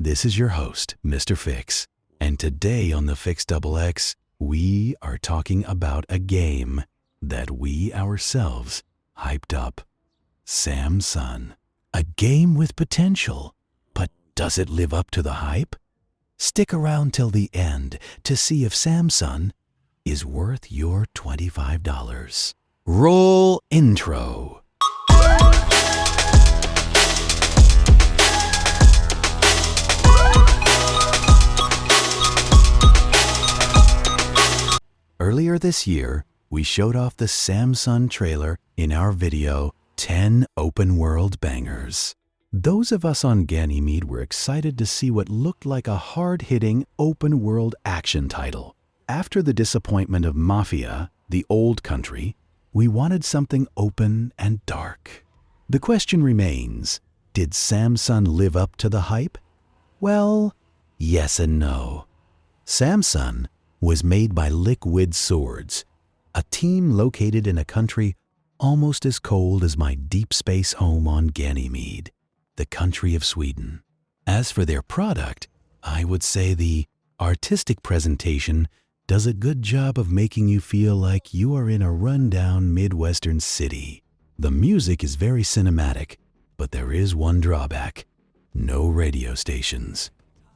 This is your host, Mr. Fixxzz, and today on the Fixxzz, we are talking about a game that we ourselves hyped up. Samson. A game with potential, but does it live up to the hype? Stick around till the end to see if Samson is worth your $25. Roll intro. Earlier this year, we showed off the Samson trailer in our video, 10 Open World Bangers. Those of us on Ganymede were excited to see what looked like a hard-hitting open world action title. After the disappointment of Mafia, the old country, we wanted something open and dark. The question remains, did Samson live up to the hype? Well, yes and no. Samson was made by Liquid Swords, a team located in a country almost as cold as my deep space home on Ganymede, the country of Sweden. As for their product, I would say the artistic presentation does a good job of making you feel like you are in a rundown Midwestern city. The music is very cinematic, but there is one drawback: no radio stations.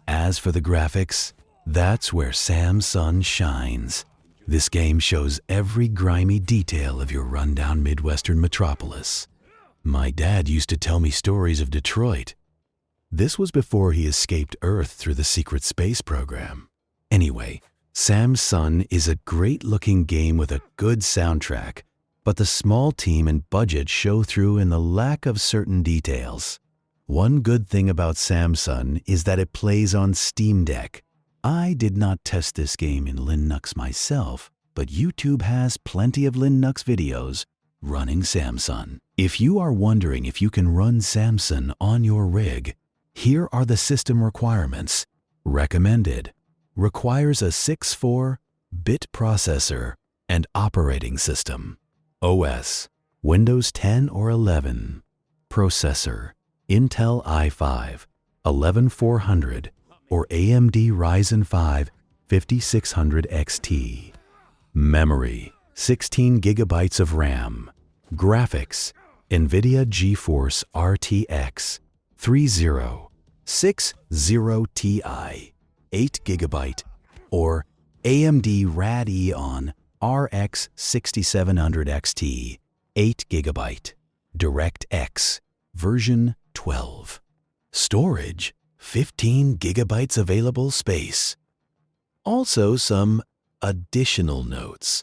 As for the graphics, that's where Samson shines. This game shows every grimy detail of your rundown Midwestern metropolis. My dad used to tell me stories of Detroit. This was before he escaped Earth through the secret space program. Anyway, Samson is a great-looking game with a good soundtrack, but the small team and budget show through in the lack of certain details. One good thing about Samson is that it plays on Steam Deck. I did not test this game in Linux myself, but YouTube has plenty of Linux videos running Samson. If you are wondering if you can run Samson on your rig, here are the system requirements. Recommended. Requires a 64-bit processor and operating system. OS, Windows 10 or 11. Processor, Intel i5, 11400 or AMD Ryzen 5 5600 XT. Memory, 16 gigabytes of RAM. Graphics, NVIDIA GeForce RTX 3060 Ti, 8 gigabyte, or AMD Radeon RX 6700 XT, 8 gigabyte. DirectX, version 12. Storage, 15 gigabytes available space. Also some additional notes.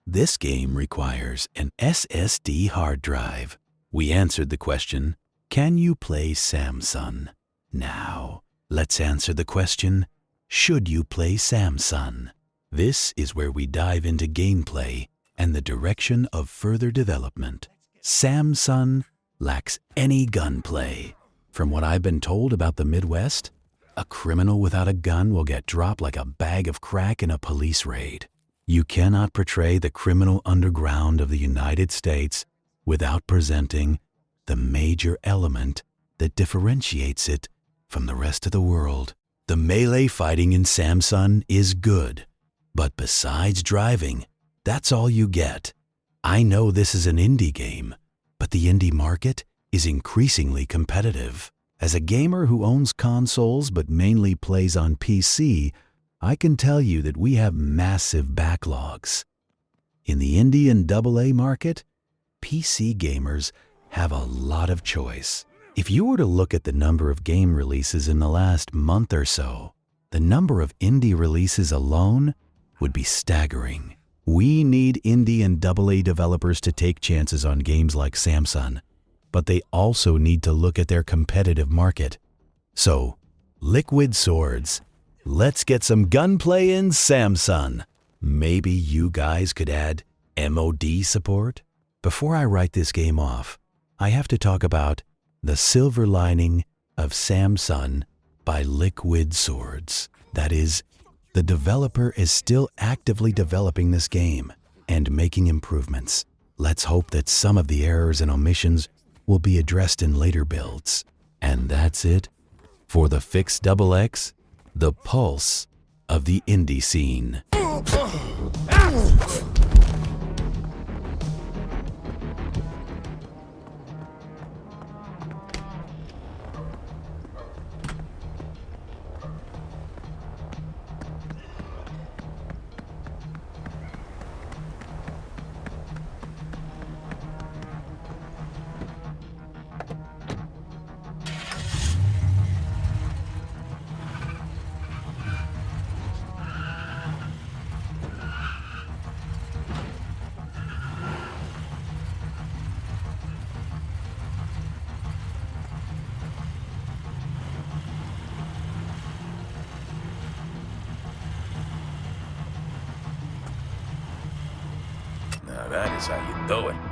This game requires an SSD hard drive. We answered the question, can you play Samson? Now, let's answer the question, should you play Samson? This is where we dive into gameplay and the direction of further development. Samson lacks any gunplay. From what I've been told about the Midwest, a criminal without a gun will get dropped like a bag of crack in a police raid. You cannot portray the criminal underground of the United States without presenting the major element that differentiates it from the rest of the world. The melee fighting in Samson is good, but besides driving, that's all you get. I know this is an indie game, but the indie market is increasingly competitive. As a gamer who owns consoles but mainly plays on PC, I can tell you that we have massive backlogs. In the indie and AA market, PC gamers have a lot of choice. If you were to look at the number of game releases in the last month or so, the number of indie releases alone would be staggering. We need indie and AA developers to take chances on games like Samson, but they also need to look at their competitive market. So, Liquid Swords, let's get some gunplay in Samson. Maybe you guys could add MOD support? Before I write this game off, I have to talk about the silver lining of Samson by Liquid Swords. That is, the developer is still actively developing this game and making improvements. Let's hope that some of the errors and omissions will be addressed in later builds. And that's it For the Fixxzz, the pulse of the indie scene. Now that is how you do it.